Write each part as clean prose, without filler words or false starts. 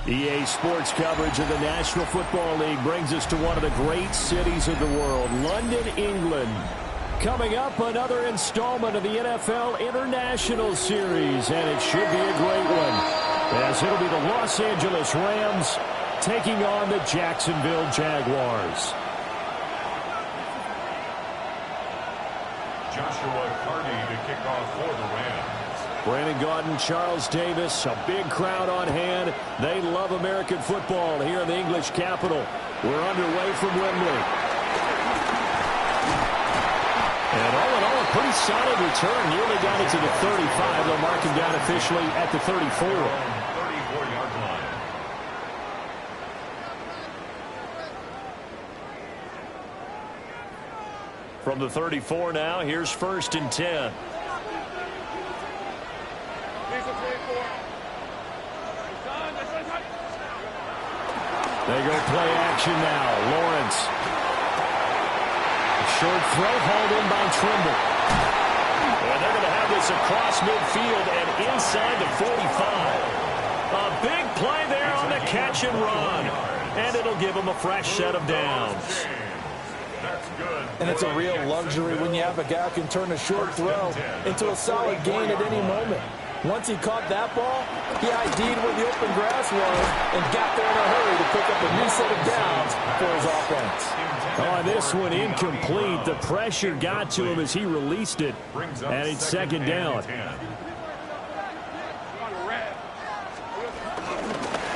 EA Sports coverage of the National Football League brings us to one of the great cities of the world, London, England. Coming up, another installment of the NFL International Series, and it should be a great one, as it'll be the Los Angeles Rams taking on the Jacksonville Jaguars. Joshua Carney to kick off for the Rams. Brandon Gaudin, Charles Davis, a big crowd on hand. They love American football here in the English capital. We're underway from Wembley. And all in all, a pretty solid return. Nearly got it to the 35. They'll mark him down officially at the 34. 34-yard line. From the 34 now, here's 1st and 10. They go play action now. Lawrence. A short throw hauled in by Trimble. And they're going to have this across midfield and inside the 45. A big play there on the catch and run. And it'll give them a fresh set of downs. That's good. And it's a real luxury when you have a guy who can turn a short throw into a solid gain at any moment. Once he caught that ball, he ID'd where the open grass was and got there in a hurry to pick up a new set of downs for his offense. Oh, this one incomplete. The pressure got to him as he released it, and it's 2nd down.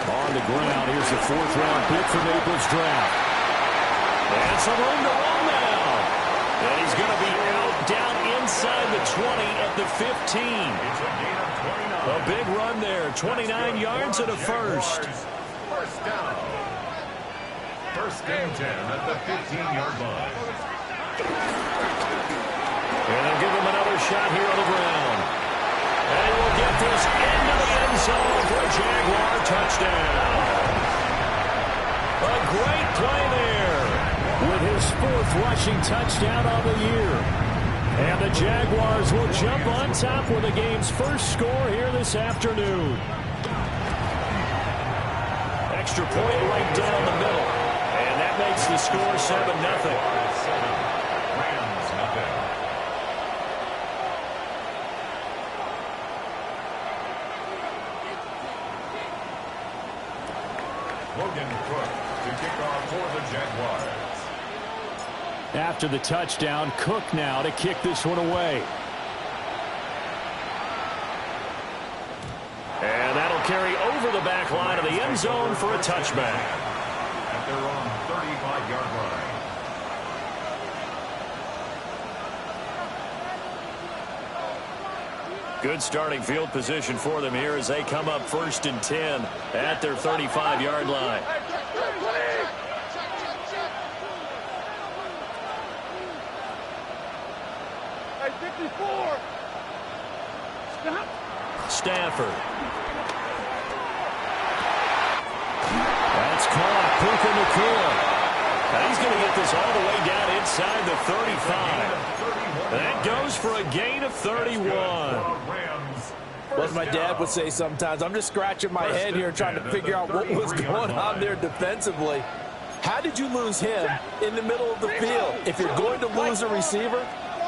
On the ground, here's the 4th-round pick from Naples draft. And some room to run now. And he's going to be out down inside the 20 at the 15. A big run there, 29 yards and a first. First down. 1st and 10 at the 15-yard line. And they'll give him another shot here on the ground. And he will get this into the end zone for a Jaguar touchdown. A great play there with his 4th rushing touchdown on the year. And the Jaguars will jump on top with the game's first score here this afternoon. Extra point right down the middle. And that makes the score 7-0. Rams, nothing. Logan Cook to kick off for the Jaguars. After the touchdown, Cook now to kick this one away. And that'll carry over the back line of the end zone for a touchback. At their own 35-yard line. Good starting field position for them here as they come up 1st and 10 at their 35-yard line. Stafford. That's caught. Puka Nacua. Now he's going to get this all the way down inside the 35. That goes for a gain of 31. Well, as my dad would say sometimes, I'm just scratching my head here trying to figure out what was going on there defensively. How did you lose him in the middle of the field? If you're going to lose a receiver,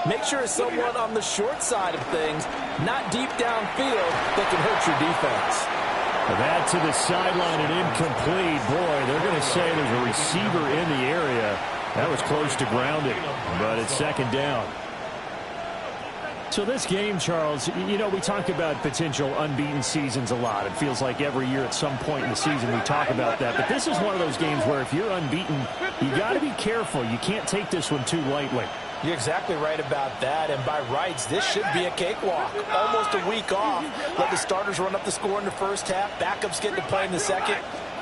make sure it's someone on the short side of things, not deep downfield, that can hurt your defense. That to the sideline and incomplete. Boy, they're going to say there's a receiver in the area. That was close to grounding, but it's second down. So this game, Charles, you know, we talk about potential unbeaten seasons a lot. It feels like every year at some point in the season we talk about that. But this is one of those games where if you're unbeaten, you got to be careful. You can't take this one too lightly. You're exactly right about that, and by rights, this should be a cakewalk. Almost a week off. Let the starters run up the score in the first half. Backups get to play in the second.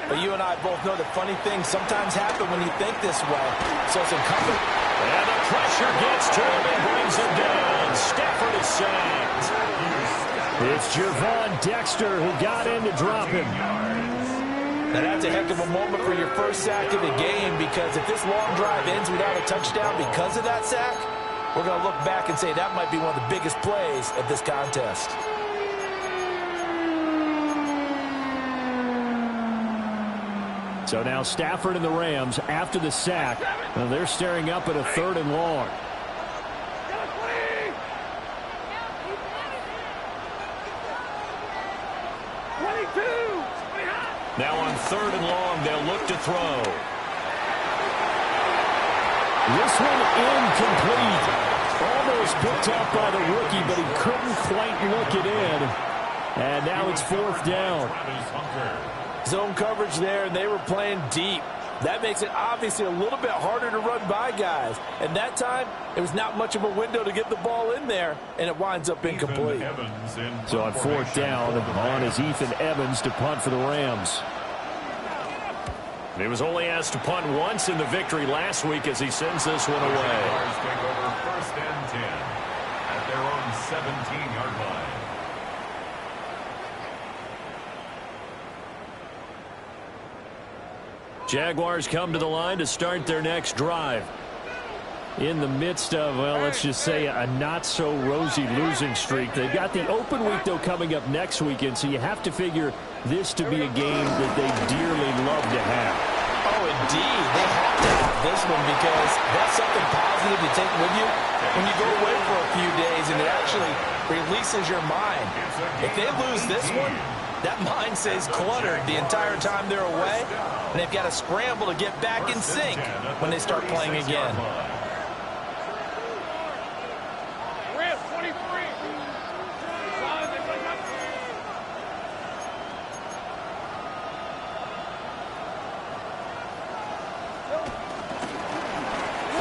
But you and I both know that funny things sometimes happen when you think this way. So it's incumbent. And the pressure gets to him and brings him down. Stafford is sacked. It's Gervon Dexter who got in to drop him. Now that's a heck of a moment for your first sack of the game, because if this long drive ends without a touchdown because of that sack, we're going to look back and say that might be one of the biggest plays of this contest. So now Stafford and the Rams, after the sack, they're staring up at a 3rd and long. Now on 3rd and long, they'll look to throw. This one incomplete. Almost picked up by the rookie, but he couldn't quite look it in. And now it's 4th down. Zone coverage there, and they were playing deep. That makes it obviously a little bit harder to run by guys. And that time, it was not much of a window to get the ball in there, and it winds up incomplete. So on 4th down, on is Ethan Evans to punt for the Rams. He was only asked to punt once in the victory last week as he sends this one away. Jaguars take over 1st and 10 at their own 17-yard line. Jaguars come to the line to start their next drive. In the midst of, well, let's just say a not-so-rosy losing streak. They've got the open week, though, coming up next weekend, so you have to figure this to be a game that they dearly love to have. Oh, indeed. They have to have this one because that's something positive to take with you when you go away for a few days, and it actually releases your mind. If they lose this one, that mind stays cluttered the entire time they're away, and they've got to scramble to get back in sync when they start playing again.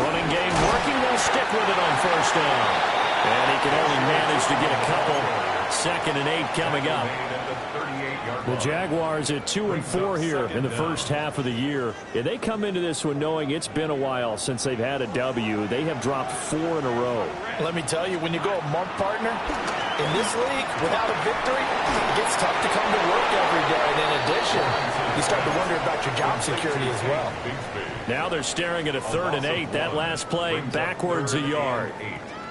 Running game working. They'll stick with it on 1st down. And he can only manage to get a couple. 2nd and 8 coming up. The Jaguars at 2-4 here in the first half of the year. Yeah, they come into this one knowing it's been a while since they've had a W. They have dropped 4 in a row. Let me tell you, when you go a month, partner, in this league, without a victory, it gets tough to come to work every day. And in addition, you start to wonder about your job security as well. Now they're staring at a 3rd and 8. That last play backwards a yard.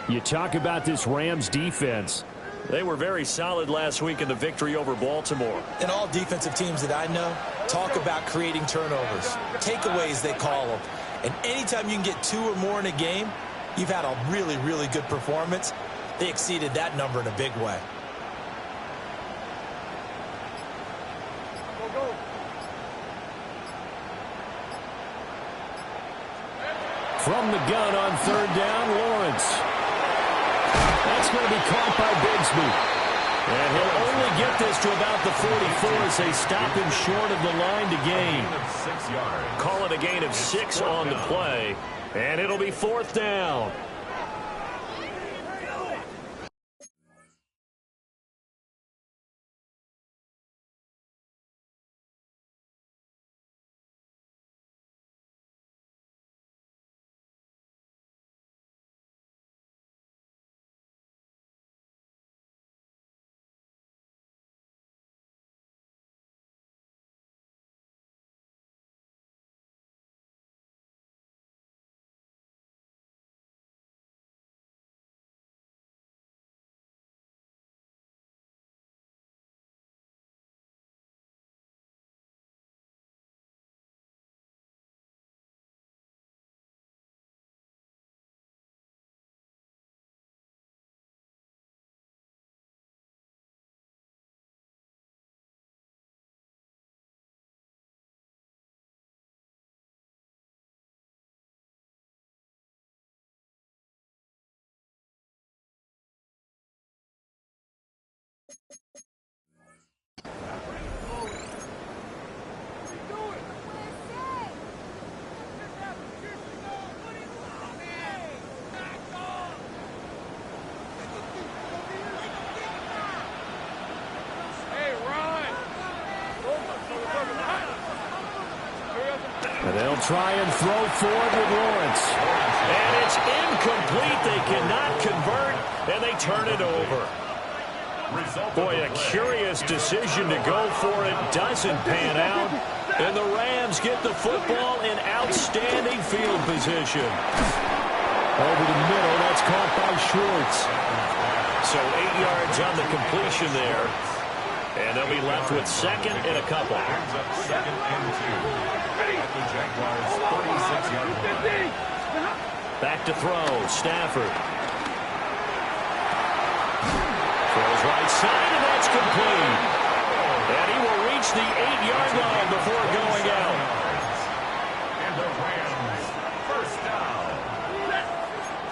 You talk about this Rams defense. They were very solid last week in the victory over Baltimore. And all defensive teams that I know talk about creating turnovers. Takeaways, they call them. And anytime you can get 2 or more in a game, you've had a really, really good performance. They exceeded that number in a big way. From the gun on 3rd down, Lawrence. That's going to be caught by Bigsby. And he'll only get this to about the 44 as they stop him short of the line to gain. Call it a gain of 6 on the play. And it'll be 4th down. try and throw forward with Lawrence. And it's incomplete. They cannot convert, and they turn it over. Boy, a curious decision to go for it. Doesn't pan out. And the Rams get the football in outstanding field position. Over the middle, that's caught by Schwartz. So 8 yards on the completion there. And they'll be left with second and a couple. Second and 2. At the Jaguars' 36-yard line. Back to throw. Stafford. Throws right side, and that's complete. And he will reach the 8-yard line before going out. And the Rams, first down.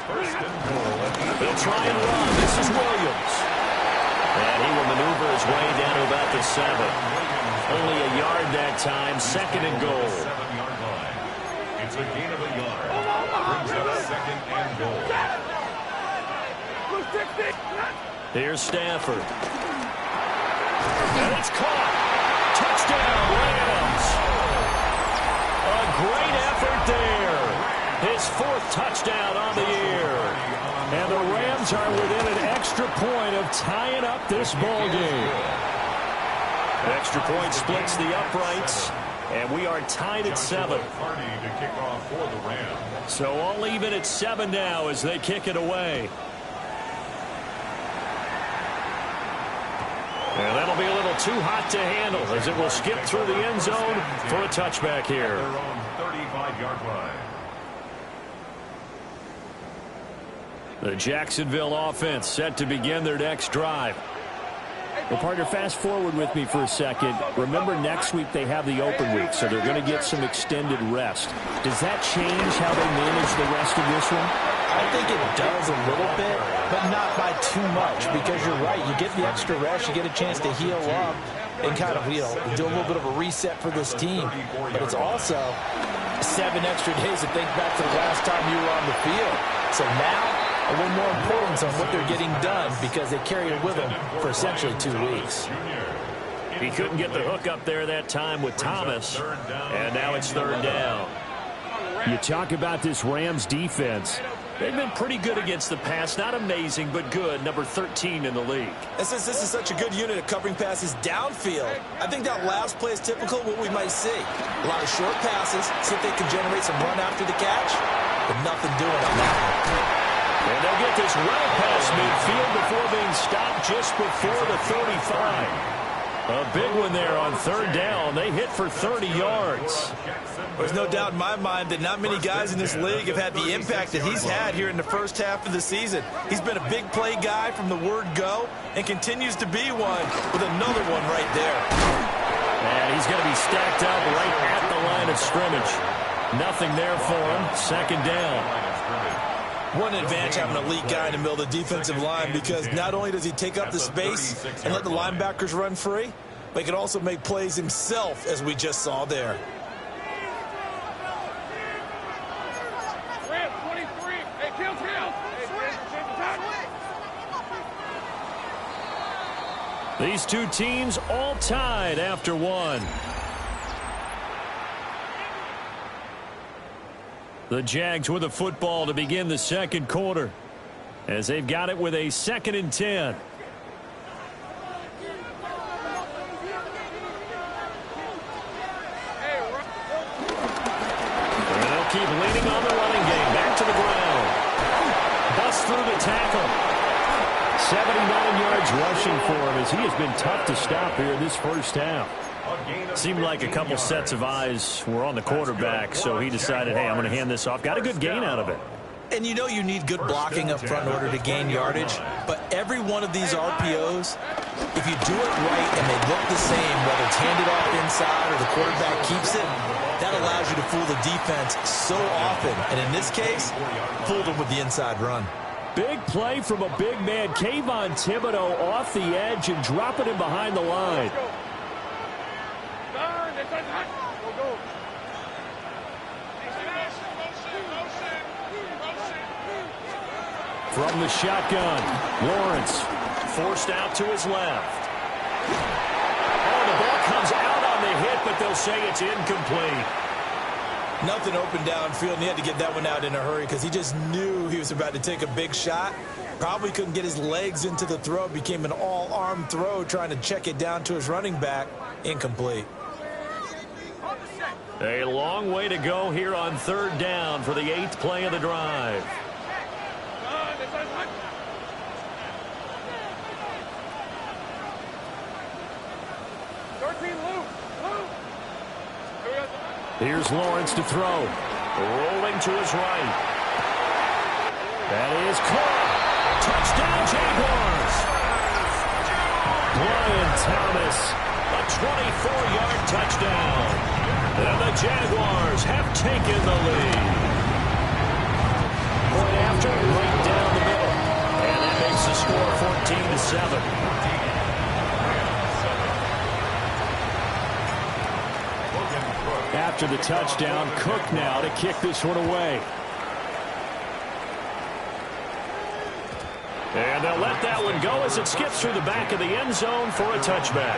First and goal. They'll try and run. This is Williams. And he will maneuver his way down to about the 7. Only a yard that time. Second and goal. 7-yard line. It's a gain of a yard. Brings up second and goal. Here's Stafford. And it's caught. Touchdown, Rams. A great effort there. His 4th touchdown on the year. And the Rams are within an extra point of tying up this ball game. Extra point splits the uprights, and we are tied at 7. To kick off for the Rams. So all even at 7 now as they kick it away. And that'll be a little too hot to handle as it will skip through the end zone for a touchback here. Their own 35-yard line. The Jacksonville offense set to begin their next drive. Well, partner, fast forward with me for a second. Remember, next week they have the open week, so they're going to get some extended rest. Does that change how they manage the rest of this one? I think it does a little bit, but not by too much, because you're right. You get the extra rest, you get a chance to heal up and kind of, do a little bit of a reset for this team. But it's also 7 extra days to think back to the last time you were on the field. So now, a little more importance on what they're getting done because they carried it with them for essentially 2 weeks. He couldn't get the hook up there that time with Thomas, and now it's 3rd down. You talk about this Rams defense. They've been pretty good against the pass. Not amazing, but good. Number 13 in the league. And since this is such a good unit of covering passes downfield, I think that last play is typical of what we might see. A lot of short passes, see if they can generate some run after the catch, but nothing doing on that one. And they'll get this well past midfield before being stopped just before the 35. A big one there on 3rd down. They hit for 30 yards. There's no doubt in my mind that not many guys in this league have had the impact that he's had here in the first half of the season. He's been a big play guy from the word go and continues to be one with another one right there. And he's going to be stacked up right at the line of scrimmage. Nothing there for him. 2nd down. One advantage having an elite guy in the middle of the defensive line because not only does he take up the space and let the linebackers run free, but he can also make plays himself, as we just saw there. These two teams all tied after 1. The Jags with a football to begin the 2nd quarter as they've got it with a 2nd and 10. And they'll keep leaning on the running game. Back to the ground. Bust through the tackle. 79 yards rushing for him as he has been tough to stop here in this first half. Seemed like a couple sets of eyes were on the quarterback, so he decided, hey, I'm going to hand this off. Got a good gain out of it. And you know you need good blocking up front in order to gain yardage, but every one of these RPOs, if you do it right and they look the same, whether it's handed off inside or the quarterback keeps it, that allows you to fool the defense so often. And in this case, fooled them with the inside run. Big play from a big man, Kayvon Thibodeau, off the edge and dropping him behind the line. From the shotgun, Lawrence forced out to his left. Oh, the ball comes out on the hit, but they'll say it's incomplete. Nothing open downfield, and he had to get that one out in a hurry because he just knew he was about to take a big shot. Probably couldn't get his legs into the throw. It became an all-arm throw trying to check it down to his running back. Incomplete. A long way to go here on 3rd down for the 8th play of the drive. Here's Lawrence to throw. Rolling to his right. That is caught. Touchdown, Jaguars. Brian Thomas. A 24-yard touchdown. And the Jaguars have taken the lead. Point after, right down the middle. And that makes the score 14-7. After the touchdown, Cook now to kick this one away. And they'll let that one go as it skips through the back of the end zone for a touchback.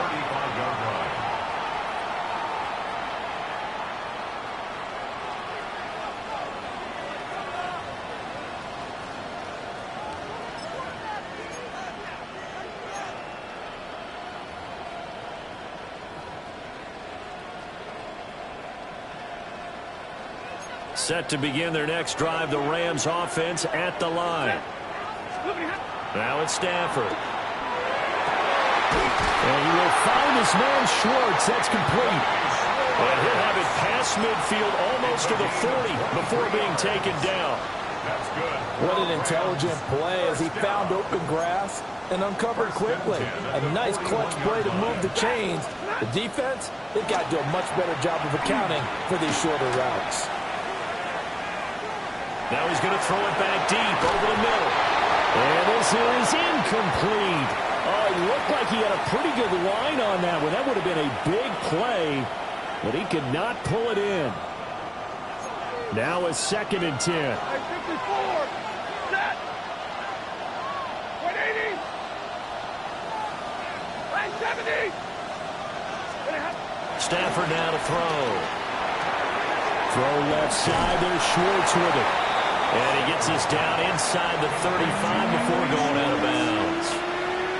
Set to begin their next drive, the Rams offense at the line. Now it's Stafford. And he will find his man Schwartz. That's complete. And he'll have it past midfield almost to the 40 before being taken down. That's good. What an intelligent play as he found open grass and uncovered quickly. A nice clutch play to move the chains. The defense, they've got to do a much better job of accounting for these shorter routes. Now he's going to throw it back deep over the middle. And this is incomplete. Oh, it looked like he had a pretty good line on that one. That would have been a big play, but he could not pull it in. Now a 2nd and 10. Line 54. Set. 180. Line 70. Stafford now to throw. Throw left side. There's Schwartz with it. And he gets us down inside the 35 before going out of bounds.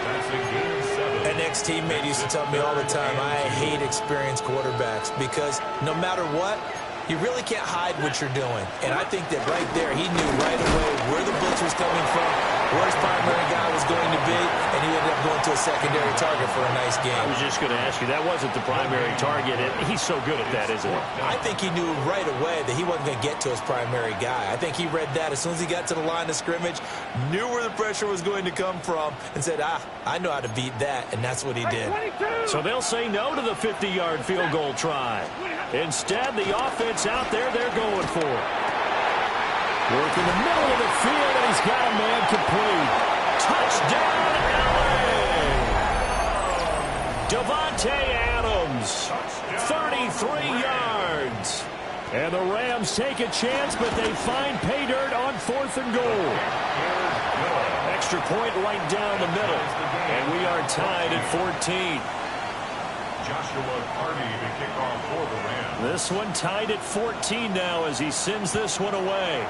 That's a gain of 7. An ex-teammate used to tell me all the time, I hate experienced quarterbacks because no matter what, you really can't hide what you're doing. And I think that right there, he knew right away where the blitz was coming from, where his primary guy was going to be, and he ended up going to a secondary target for a nice game. I was just going to ask you, that wasn't the primary target. He's so good at that, isn't he? I think he knew right away that he wasn't going to get to his primary guy. I think he read that as soon as he got to the line of scrimmage, knew where the pressure was going to come from, and said, I know how to beat that, and that's what he did. So they'll say no to the 50-yard field goal try. Instead, the offense out there, they're going for it. Work in the middle of the field, and he's got a man complete. Touchdown, LA! Devontae Adams, 33 yards. And the Rams take a chance, but they find pay dirt on 4th and goal. Extra point right down the middle. And we are tied at 14. Joshua Party to kick off for the Rams. This one tied at 14 now as he sends this one away.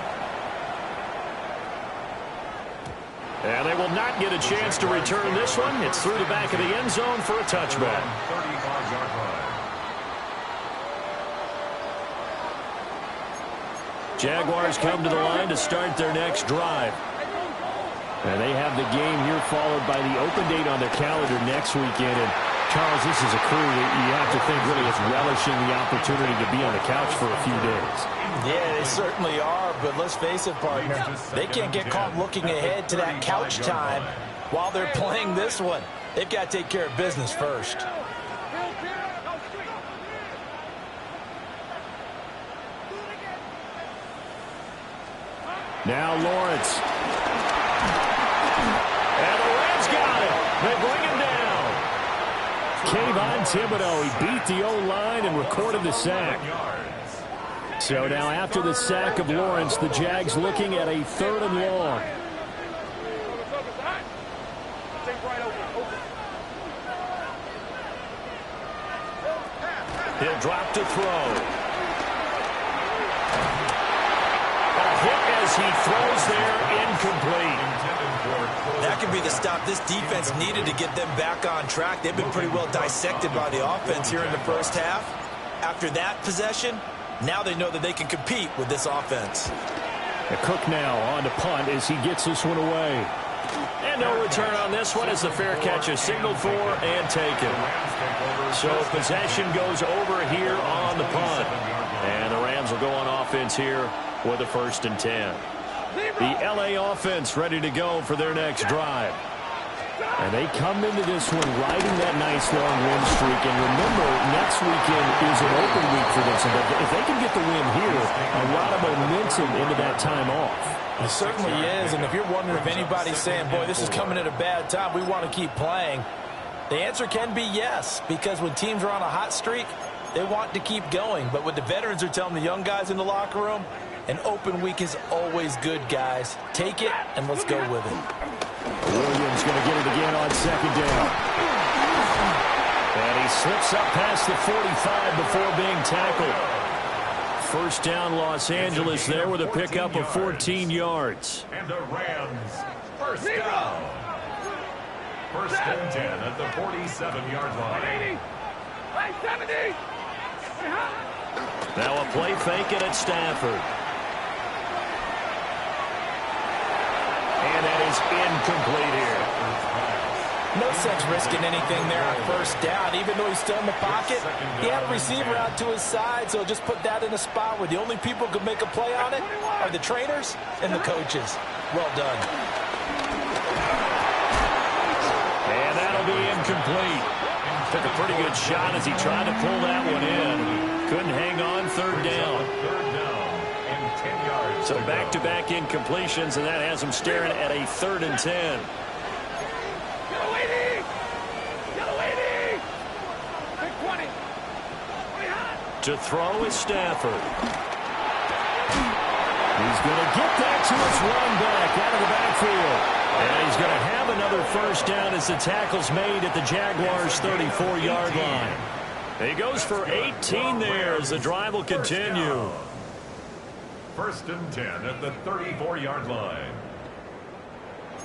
And they will not get a chance to return this one. It's through the back of the end zone for a touchback. 35-yard line. Jaguars come to the line to start their next drive. And they have the game here followed by the open date on their calendar next weekend. And Charles, this is a crew that you have to think really is relishing the opportunity to be on the couch for a few days. Yeah, they certainly are, but let's face it, partner, they can't get caught looking ahead to that couch time while they're playing this one. They've got to take care of business first. Now Lawrence. And the Rams got it. They bring him down. Kayvon Thibodeau, he beat the O-line and recorded the sack. So now after the sack of Lawrence, the Jags looking at a 3rd and long. He'll drop to throw. as he throws there, incomplete. That could be the stop this defense needed to get them back on track. They've been pretty well dissected by the offense here in the first half. After that possession, now they know that they can compete with this offense. Cook now on to punt as he gets this one away. And no return on this one as the fair catch is signaled for and taken. So possession goes over here on the punt. And the Rams will go on offense here with a 1st and 10. The L.A. offense ready to go for their next drive. And they come into this one riding that nice long win streak. And remember, next weekend is an open week for this. And if they can get the win here, a lot of momentum into that time off. It certainly is. And if you're wondering if anybody's saying, boy, this is coming at a bad time, we want to keep playing, the answer can be yes. Because when teams are on a hot streak, they want to keep going. But what the veterans are telling the young guys in the locker room, an open week is always good, guys. Take it, and let's go with it. Williams going to get it again on 2nd down. And he slips up past the 45 before being tackled. 1st down, Los Angeles there with a pickup of 14 yards. And the Rams, 1st down. 1st and 10 at the 47-yard line. 70. Now a play fake it at Stafford. And that is incomplete here. No sense risking anything there on 1st down. Even though he's still in the pocket, he had a receiver out to his side, so just put that in a spot where the only people who can make a play on it are the trainers and the coaches. Well done. And that'll be incomplete. Took a pretty good shot as he tried to pull that one in. Couldn't hang on 3rd down. 3rd down and 10 yards. So back-to-back incompletions, and that has him staring at a 3rd and 10. To throw is Stafford. He's going to get that to his run back out of the backfield. And he's going to have another 1st down as the tackle's made at the Jaguars' 34-yard line. He goes for 18 there as the drive will continue. 1st and 10 at the 34-yard line.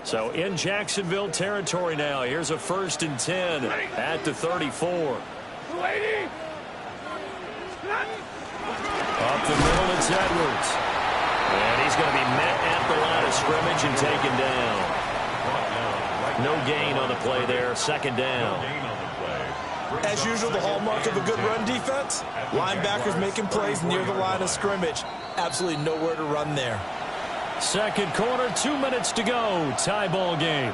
So in Jacksonville territory now. Here's a 1st and 10 at the 34. Up the middle, it's Edwards. And he's going to be met at the line of scrimmage and taken down. No gain on the play there. 2nd down. As usual, the hallmark of a good run defense, linebackers making plays near the line of scrimmage. Absolutely nowhere to run there. 2nd quarter, 2 minutes to go. Tie ball game.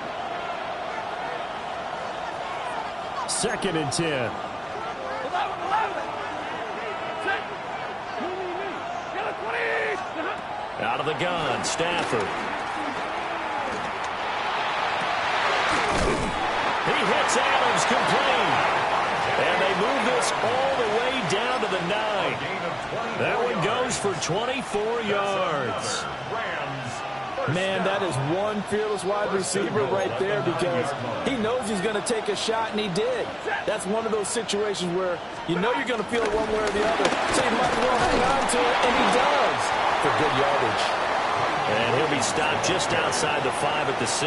2nd and 10. Out of the gun, Stafford. He hits Adams complete. And they move this all the way down to the 9. That one goes for 24 yards. Man, that is one fearless wide receiver right there because he knows he's going to take a shot, and he did. That's one of those situations where you know you're going to feel it one way or the other, so you might as well hang on to it, and he does for good yardage. And he'll be stopped just outside the 5 at the 6.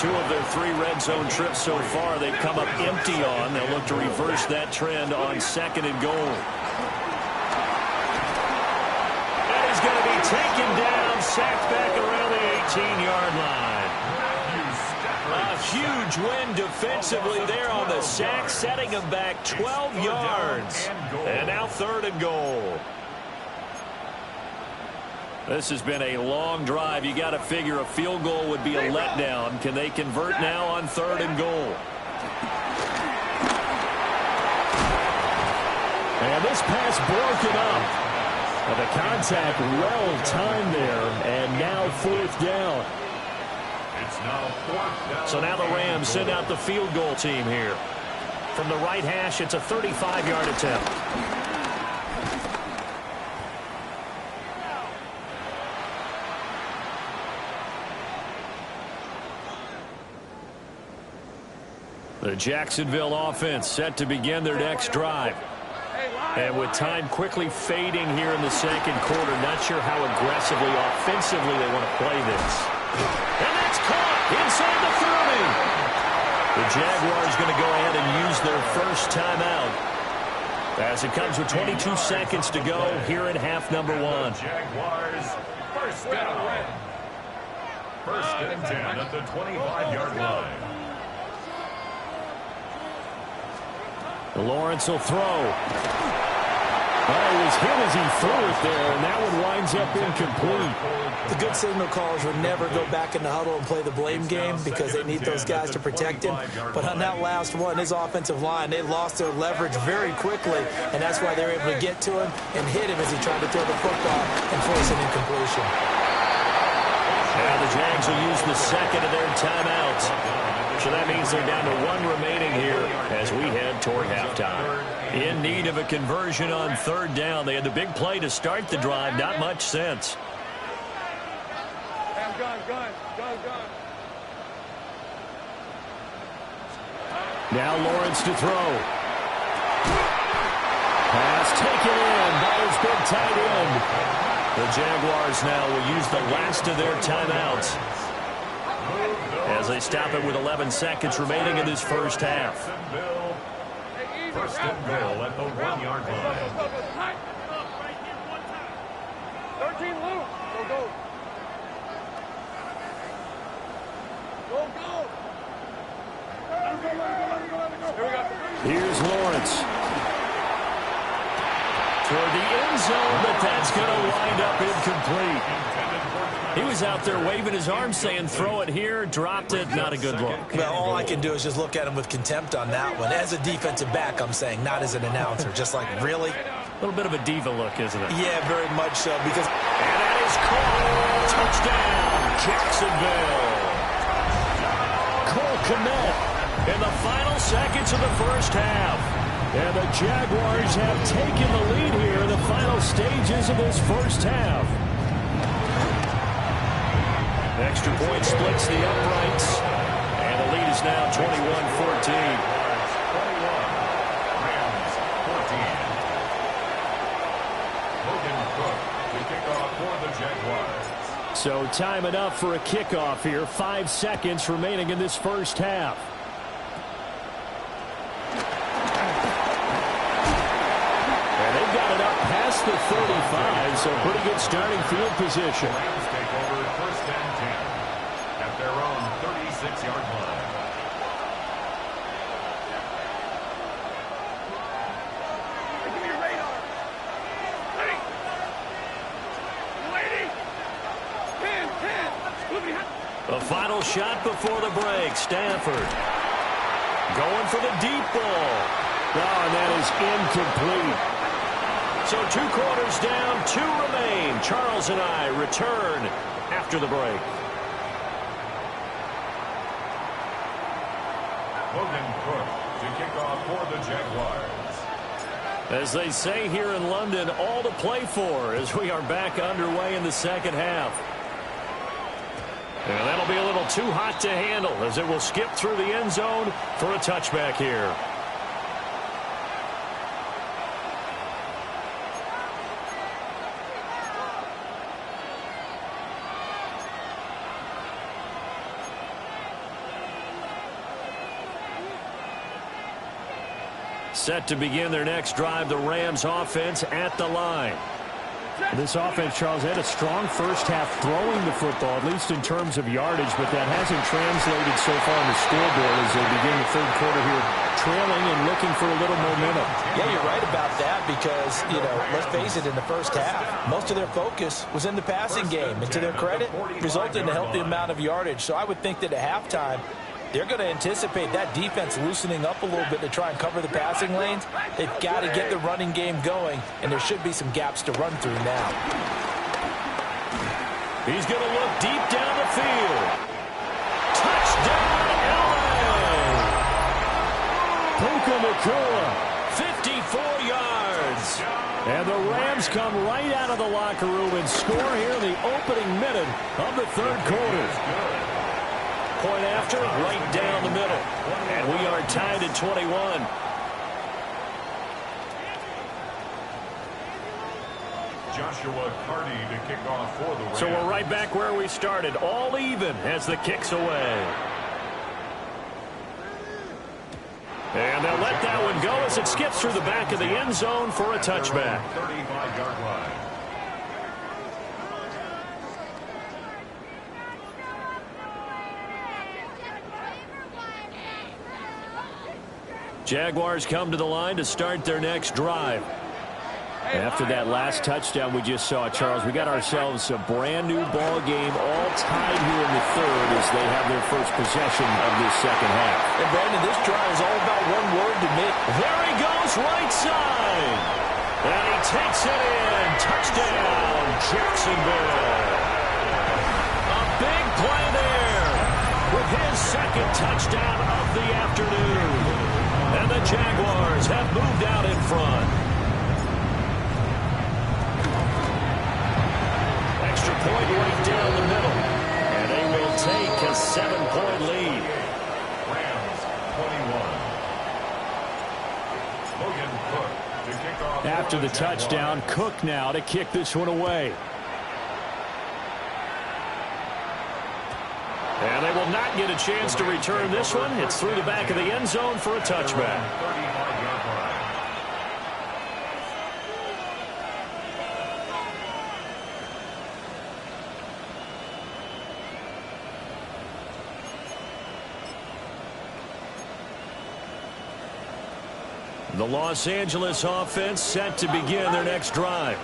2 of their 3 red zone trips so far they've come up empty on. They'll look to reverse that trend on 2nd and goal. And he's going to be taken down, sacked back around the 18-yard line. A huge win defensively there on the sack, setting him back 12 yards. And now 3rd and goal. This has been a long drive. You got to figure a field goal would be a letdown. Can they convert now on 3rd and goal? And this pass broken up. And the contact well timed there. And now 4th down. It's now 4th down. So now the Rams send out the field goal team here. From the right hash, it's a 35-yard attempt. The Jacksonville offense set to begin their next drive. And with time quickly fading here in the second quarter, not sure how aggressively, offensively they want to play this. And that's caught inside the 30. The Jaguars going to go ahead and use their first timeout as it comes with 22 seconds to go here in half number one. Jaguars, first down. First and 10 at the 25-yard line. Lawrence will throw. He was hit as he threw it there, and that one winds up incomplete. The good signal callers would never go back in the huddle and play the blame game because they need those guys to protect him. But on that last one, his offensive line, they lost their leverage very quickly, and that's why they were able to get to him and hit him as he tried to throw the football and force an incompletion. Now the Jags will use the second of their timeouts. So that means they're down to one remaining here as we head toward halftime. In need of a conversion on third down. They had the big play to start the drive. Not much sense. Now Lawrence to throw. Pass taken in by his big tight end. The Jaguars now will use the last of their timeouts as they stop it with 11 seconds remaining in this first half. First and goal at the 1-yard line. 13 loose. Go. Here's Lawrence. Toward the end zone, but that's going to wind up incomplete. He was out there waving his arms saying, throw it here, dropped it, not a good look. Well, all I can do is just look at him with contempt on that one. As a defensive back, I'm saying, not as an announcer. Just like, really? A little bit of a diva look, isn't it? Yeah, very much so. Because and that is caught. Touchdown, Jacksonville. Cole Kmet In the final seconds of the first half. And the Jaguars have taken the lead here in the final stages of this first half. Extra point splits the uprights. And the lead is now 21-14. So time enough for a kickoff here. 5 seconds remaining in this first half. And they've got it up past the 35, so pretty good starting field position. Rams take over first and 10 at their own 36-yard line. Give me your radar. Ready. Lady. 10. The final shot before the break. Stafford going for the deep ball. Oh, and that is incomplete. So 2 quarters down, 2 remain. Charles and I return after the break. Logan Cook to kick off for the Jaguars. As they say here in London, all to play for as we are back underway in the second half. And that'll be a little too hot to handle as it will skip through the end zone for a touchback here. Set to begin their next drive, the Rams offense at the line. This offense, Charles, had a strong first half throwing the football, at least in terms of yardage, but that hasn't translated so far on the scoreboard as they begin the third quarter here, trailing and looking for a little momentum. yeah, you're right about that because, you know, let's face it, in the first half, most of their focus was in the passing game. And to their credit, resulted in a healthy amount of yardage. So I would think that at halftime, they're going to anticipate that defense loosening up a little bit to try and cover the passing lanes. They've got to get the running game going, and there should be some gaps to run through now. He's going to look deep down the field. Touchdown, LA! Puka Nacua. 54 yards. And the Rams come right out of the locker room and score here in the opening minute of the third quarter. Point after, right down the middle. And we are tied at 21. Joshua Carty to kick off for the Rams. So we're right back where we started, all even as the kick's away. And they'll let that one go as it skips through the back of the end zone for a touchback. 35-yard line. Jaguars come to the line to start their next drive. After that last touchdown we just saw, Charles, we got ourselves a brand new ball game, all tied here in the third as they have their first possession of this second half. And Brandon, this drive is all about one word to me. There he goes, right side. And he takes it in. Touchdown, Jacksonville. A big play there with his second touchdown of the afternoon. And the Jaguars have moved out in front. Extra point right down the middle. And they will take a 7-point lead. Rams 21. Logan Cook to kick off. After the touchdown, Cook now to kick this one away. And they will not get a chance to return this one. It's through the back of the end zone for a touchback. 35-yard line. The Los Angeles offense set to begin their next drive.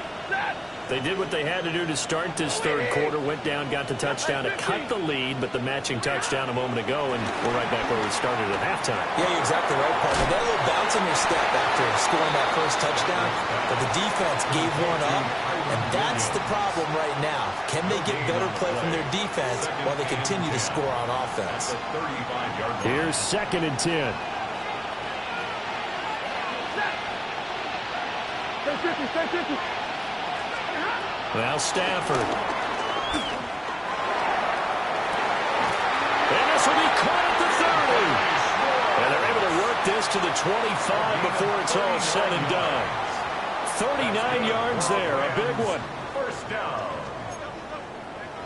They did what they had to do to start this third quarter, went down, got the touchdown to cut the lead, but the matching touchdown a moment ago, and we're right back where we started at halftime. Yeah, you're exactly right, partner. They had a little bounce in their step after scoring that first touchdown, but the defense gave one up, and that's the problem right now. Can they get better play from their defense while they continue to score on offense? Here's 2nd and 10. Stay 50. Now Stafford. And this will be caught at the 30. And they're able to work this to the 25 before it's all said and done. 39 yards there, a big one. First down.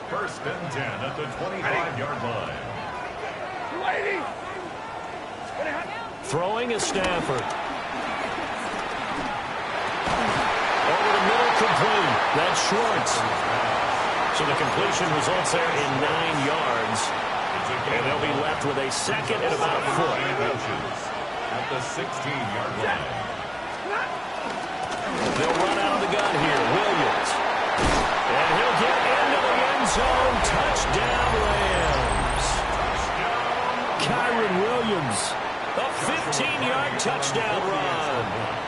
1st and 10 at the 25-yard line. Throwing is Stafford. Over the middle, complete. That's Schwartz. So the completion results there in 9 yards. And they'll be left with a second and about a foot. At the 16-yard line. They'll run out of the gun here. Williams. And he'll get into the end zone. Touchdown, Rams. Kyron Williams. A 15-yard touchdown run.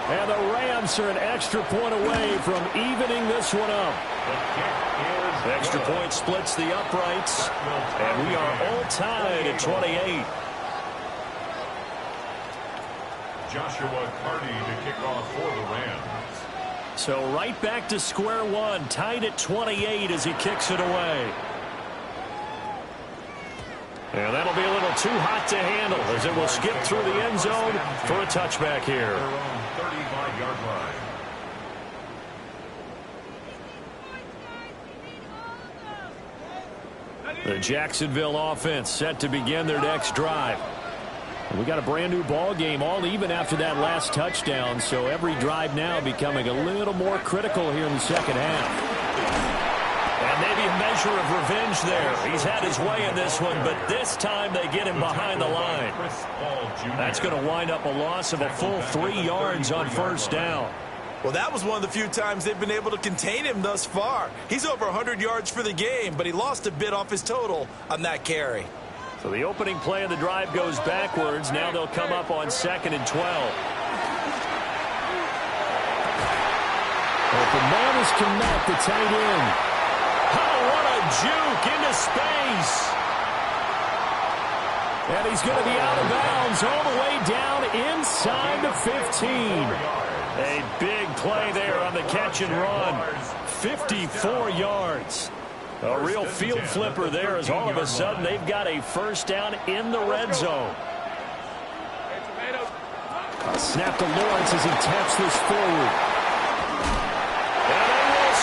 And the Rams are an extra point away from evening this one up. The extra point splits the uprights. And we are all tied at 28. Joshua Carty to kick off for the Rams. So right back to square one, tied at 28 as he kicks it away. And that'll be a little too hot to handle as it will skip through the end zone for a touchback here. Their own 35-yard line. The Jacksonville offense set to begin their next drive. We got a brand new ball game, all even after that last touchdown, so every drive now becoming a little more critical here in the second half. And maybe a measure of revenge there. He's had his way in this one, but this time they get him behind the line. That's going to wind up a loss of a full 3 yards on first down. Well, that was one of the few times they've been able to contain him thus far. He's over 100 yards for the game, but he lost a bit off his total on that carry. So the opening play of the drive goes backwards. Now they'll come up on 2nd and 12. Open man is Kmet, the tight end. Oh, what a juke into space. And he's going to be out of bounds all the way down inside the 15. A big play there on the catch and run. 54 yards. A real field flipper there as all of a sudden they've got a first down in the red zone. Snap to Lawrence as he taps this forward. And they will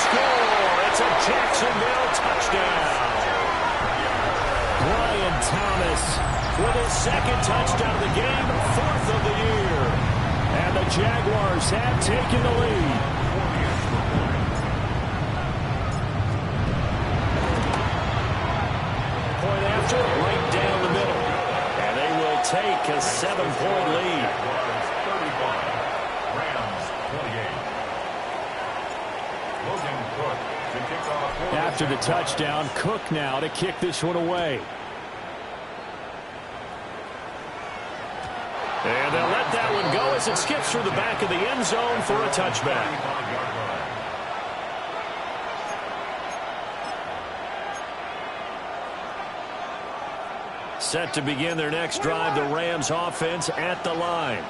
Jacksonville touchdown. Brian Thomas with his second touchdown of the game, 4th of the year. And the Jaguars have taken the lead. Point after, right down the middle. And they will take a 7-point lead. Rams 28. Logan Cook to kick off. After the touchdown, Cook now to kick this one away. And they'll let that one go as it skips through the back of the end zone for a touchback. Set to begin their next drive, the Rams offense at the line.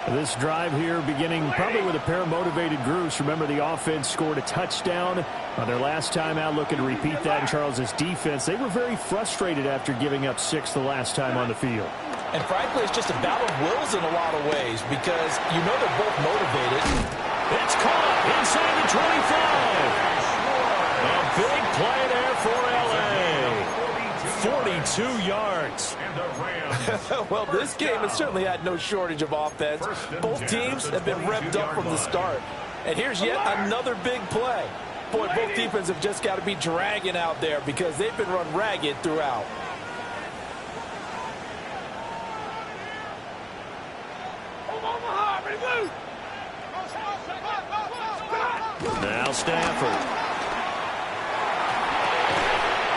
This drive here beginning probably with a pair of motivated groups. Remember, the offense scored a touchdown on their last time out, looking to repeat that in Charles's defense. They were very frustrated after giving up 6 the last time on the field. And frankly, it's just a battle of wills in a lot of ways because you know they're both motivated. It's caught inside the 25. A big play there for L.A. 42 yards. Well, this game has certainly had no shortage of offense. Both teams have been revved up from the start. And here's yet another big play. Boy, both defenses have just got to be dragging out there because they've been run ragged throughout. Now Stafford.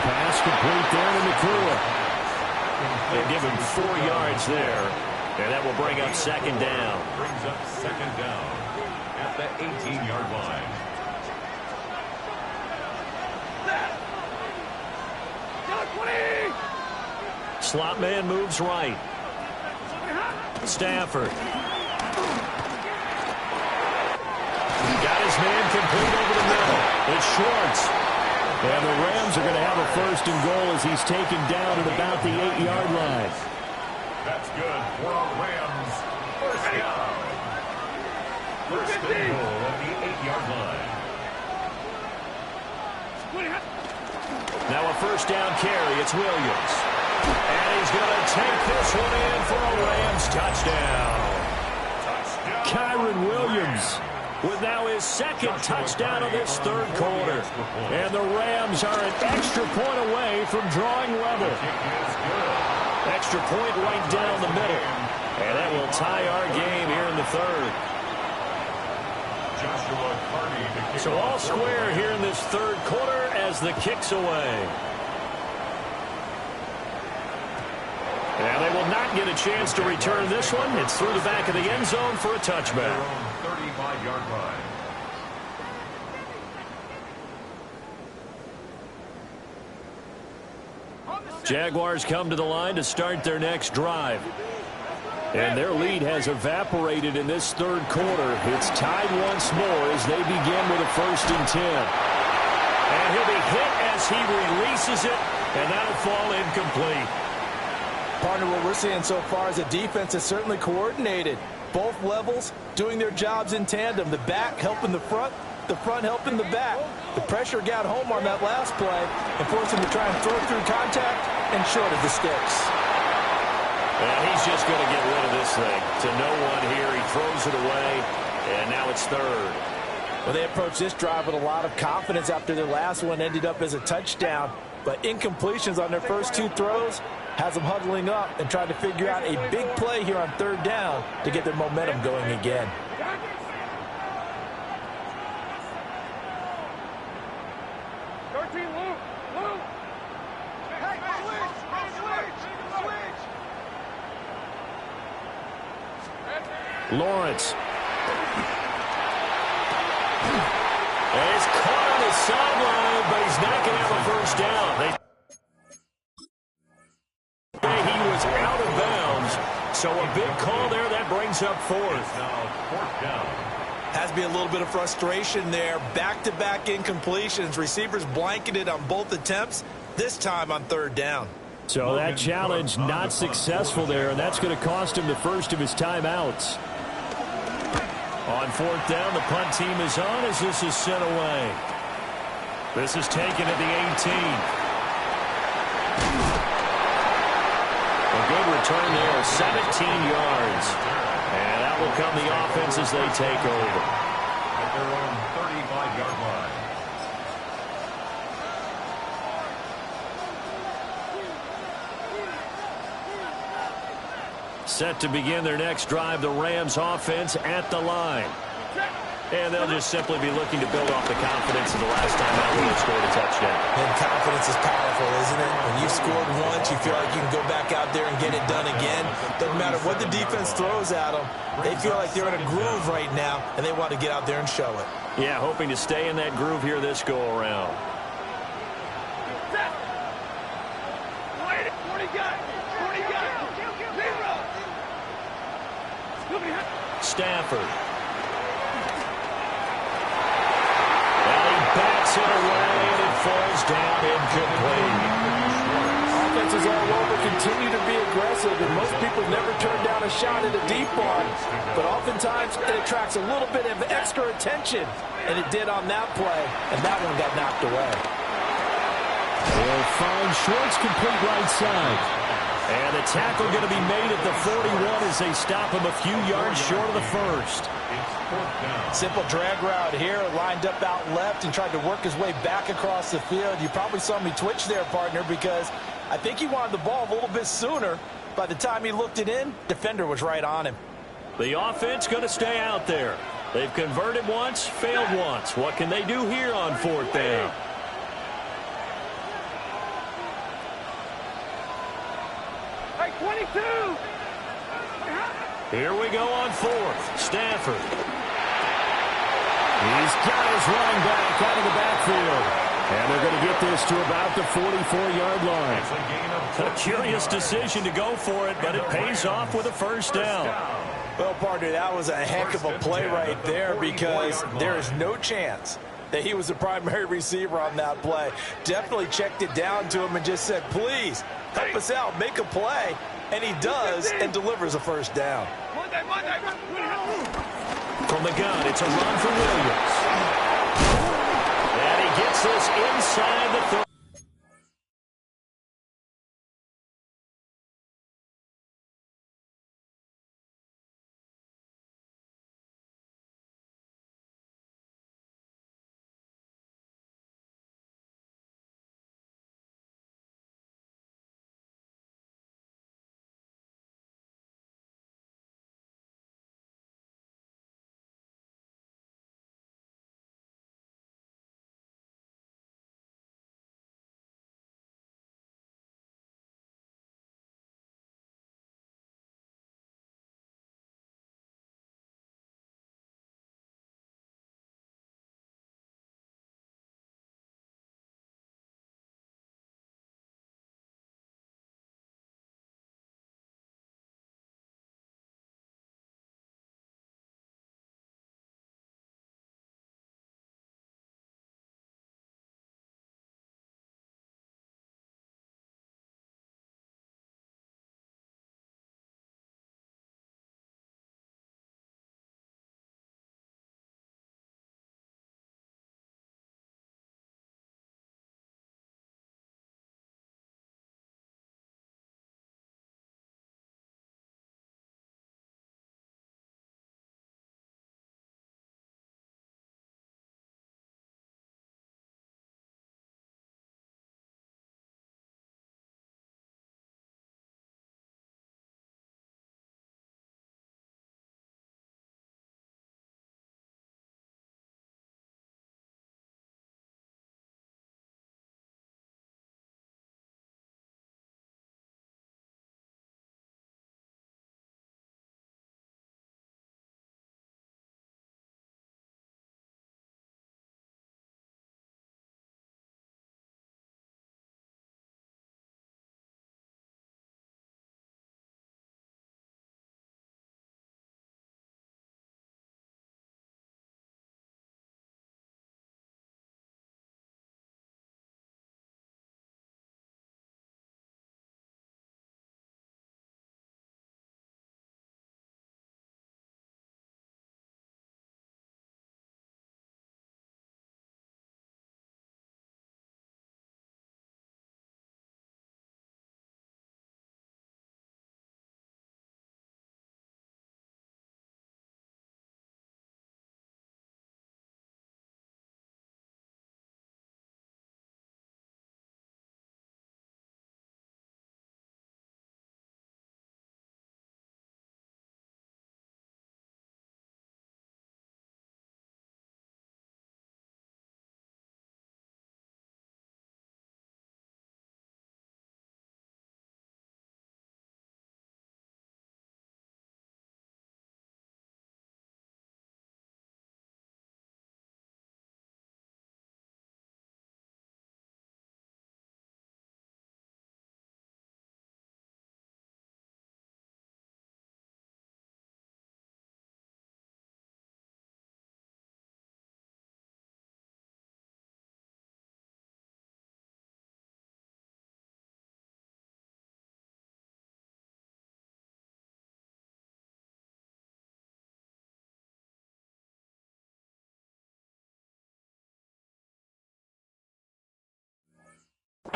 Pass complete there to McClure. They give him 4 yards there. And that will bring up second down. Brings up second down at the 18-yard line. Slot man moves right. Stafford. Got his man complete over the middle. It's Schwartz. And the Rams are going to have a 1st and goal as he's taken down at about the 8-yard line. That's good for the Rams. First down. First and goal at the 8-yard line. Now a first down carry. It's Williams. And he's going to take this one in for a Rams touchdown. Kyron Williams with now his 2nd touchdown of this 3rd quarter. And the Rams are an extra point away from drawing level. Extra point right down the middle. And that will tie our game here in the 3rd. So all square here in this 3rd quarter as the kick's away. And they will not get a chance to return this one. It's through the back of the end zone for a touchback. 35-yard line. Jaguars come to the line to start their next drive. And their lead has evaporated in this 3rd quarter. It's tied once more as they begin with a 1st and 10. And he'll be hit as he releases it, and that'll fall incomplete. Partner, what we're seeing so far is the defense is certainly coordinated. Both levels doing their jobs in tandem. The back helping the front helping the back. The pressure got home on that last play and forced him to try and throw through contact and short of the sticks. And he's just going to get rid of this thing. To no one here. He throws it away, and now it's 3rd. Well, they approached this drive with a lot of confidence after their last one ended up as a touchdown. But incompletions on their first 2 throws has them huddling up and trying to figure out a big play here on 3rd down to get their momentum going again. Lawrence. And he's caught on the sideline, but he's not going to have a first down. He was out of bounds, so a big call there. That brings up 4th. Now 4th down. Has to be a little bit of frustration there. Back-to-back incompletions. Receivers blanketed on both attempts, this time on 3rd down. So that challenge not successful there, and that's going to cost him the first of his timeouts. On 4th down, the punt team is on as this is sent away. This is taken at the 18. A good return there, 17 yards. And that will come the offense as they take over. At their own 35-yard line. Set to begin their next drive, the Rams offense at the line. And they'll just simply be looking to build off the confidence of the last time out when they scored a touchdown. And confidence is powerful, isn't it? When you've scored once, you feel like you can go back out there and get it done again. Doesn't matter what the defense throws at them. They feel like they're in a groove right now, and they want to get out there and show it. Yeah, hoping to stay in that groove here this go-around. Stafford. Backs it away, and it falls down incomplete. Offenses all over continue to be aggressive, and most people never turn down a shot at a deep ball. But oftentimes, it attracts a little bit of extra attention, and it did on that play, and that one got knocked away. They'll find Schwartz complete right side. And the tackle going to be made at the 41 as they stop him a few yards short of the first. Simple drag route here, lined up out left and tried to work his way back across the field. You probably saw me twitch there, partner, because I think he wanted the ball a little bit sooner. By the time he looked it in, defender was right on him. The offense going to stay out there. They've converted once, failed once. What can they do here on fourth down? Hey, 22! Here we go on fourth. Stafford. He's got his running back out of the backfield. And they're going to get this to about the 44-yard line. A curious decision to go for it, but it pays off with a first down. Well, partner, that was a heck of a play right there because there is no chance that he was the primary receiver on that play. Definitely checked it down to him and just said, please, help us out, make a play. And he does and delivers a first down. From the gun, it's a run for Williams. And he gets this inside the 30.